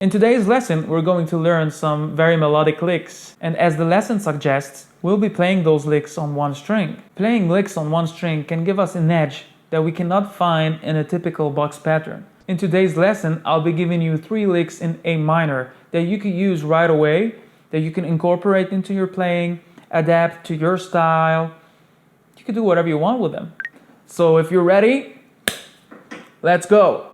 In today's lesson, we're going to learn some very melodic licks, and as the lesson suggests, we'll be playing those licks on one string. Playing licks on one string can give us an edge that we cannot find in a typical box pattern. In today's lesson, I'll be giving you 3 licks in A minor that you can use right away, that you can incorporate into your playing, adapt to your style. You can do whatever you want with them. So if you're ready, let's go!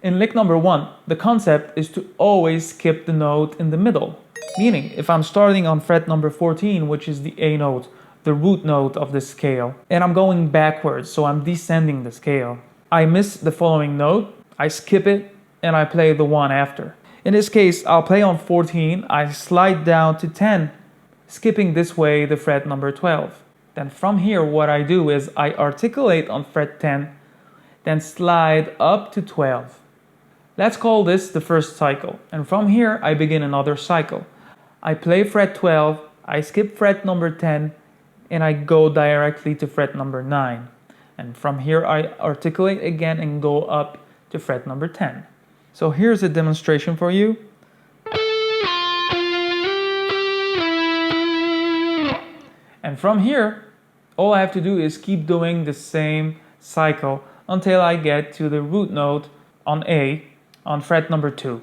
In lick number 1, the concept is to always skip the note in the middle. Meaning, if I'm starting on fret number 14, which is the A note, the root note of the scale, and I'm going backwards, so I'm descending the scale, I miss the following note, I skip it, and I play the one after. In this case, I'll play on 14, I slide down to 10, skipping this way the fret number 12. Then from here, what I do is I articulate on fret 10, then slide up to 12. Let's call this the first cycle, and from here I begin another cycle. I play fret 12, I skip fret number 10, and I go directly to fret number 9. And from here I articulate again and go up to fret number 10. So here's a demonstration for you. And from here, all I have to do is keep doing the same cycle until I get to the root note on A on fret number 2.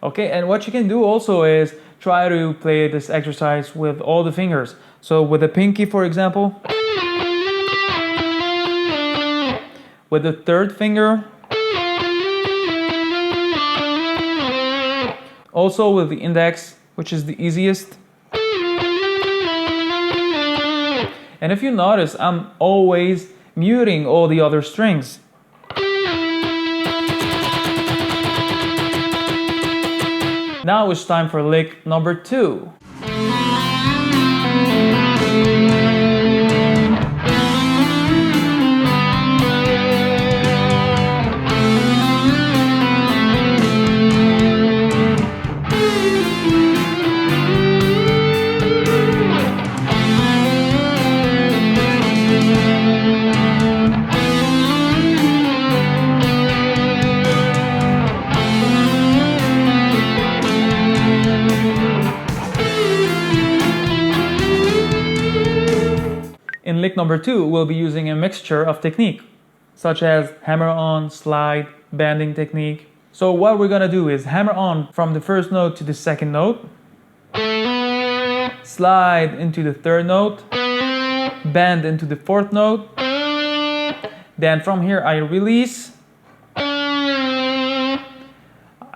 Okay, and what you can do also is try to play this exercise with all the fingers. So with the pinky, for example, with the third finger, also with the index, which is the easiest. And if you notice, I'm always muting all the other strings. Now it's time for lick number 2. In lick number 2, we'll be using a mixture of technique, such as hammer-on, slide, bending technique. So what we're gonna do is hammer on from the first note to the second note, slide into the third note, bend into the fourth note, then from here I release, I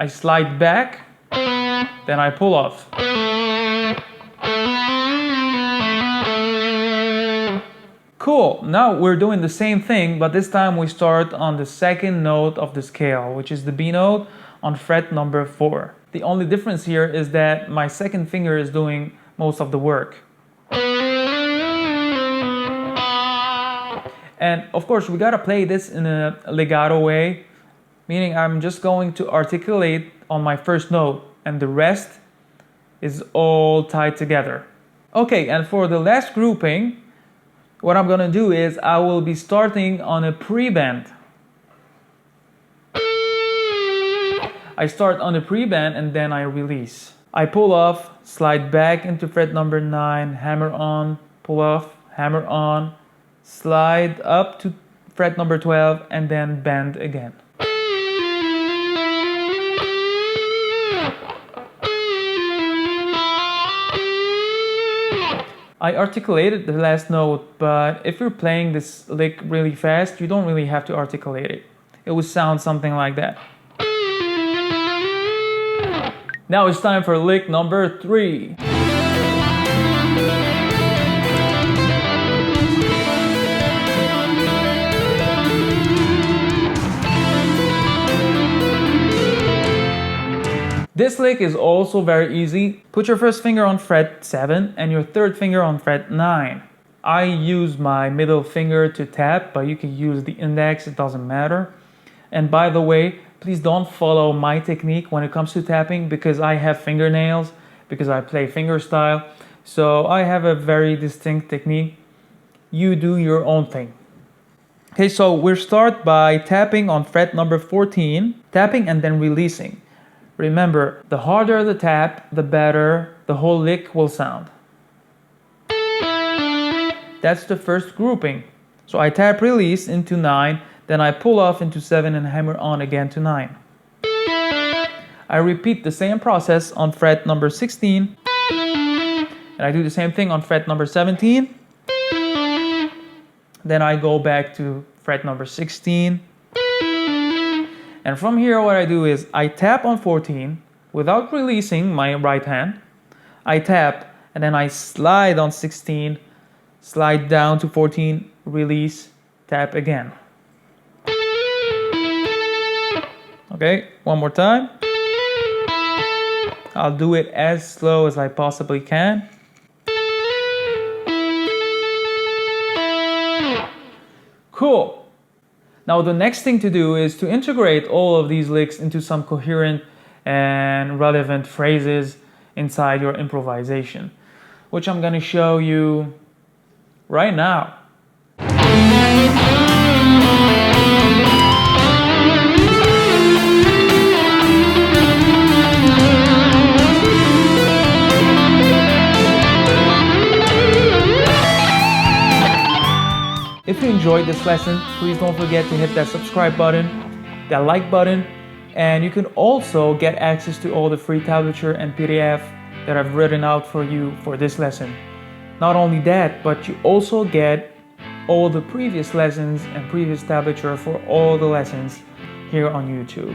slide back, then I pull off. Cool, now we're doing the same thing, but this time we start on the second note of the scale, which is the B note on fret number 4. The only difference here is that my second finger is doing most of the work. And of course, we gotta play this in a legato way, meaning I'm just going to articulate on my first note, and the rest is all tied together. Okay, and for the last grouping, what I'm gonna do is I will be starting on a pre-bend. I start on a pre-bend and then I release. I pull off, slide back into fret number 9, hammer on, pull off, hammer on, slide up to fret number 12 and then bend again. I articulated the last note, but if you're playing this lick really fast, you don't really have to articulate it. It would sound something like that. Now it's time for lick number 3. This lick is also very easy. Put your first finger on fret 7 and your third finger on fret 9. I use my middle finger to tap, but you can use the index, it doesn't matter. And by the way, please don't follow my technique when it comes to tapping, because I have fingernails, because I play fingerstyle. So I have a very distinct technique. You do your own thing. Okay, so we'll start by tapping on fret number 14, tapping and then releasing. Remember, the harder the tap, the better the whole lick will sound. That's the first grouping. So I tap release into 9, then I pull off into 7 and hammer on again to 9. I repeat the same process on fret number 16, and I do the same thing on fret number 17. Then I go back to fret number 16. And from here what I do is I tap on 14 without releasing my right hand. I tap and then I slide on 16, slide down to 14, release, tap again. Okay, one more time. I'll do it as slow as I possibly can. Cool. Now the next thing to do is to integrate all of these licks into some coherent and relevant phrases inside your improvisation, which I'm going to show you right now. If you enjoyed this lesson, please don't forget to hit that subscribe button, that like button, and you can also get access to all the free tablature and PDF that I've written out for you for this lesson. Not only that, but you also get all the previous lessons and previous tablature for all the lessons here on YouTube.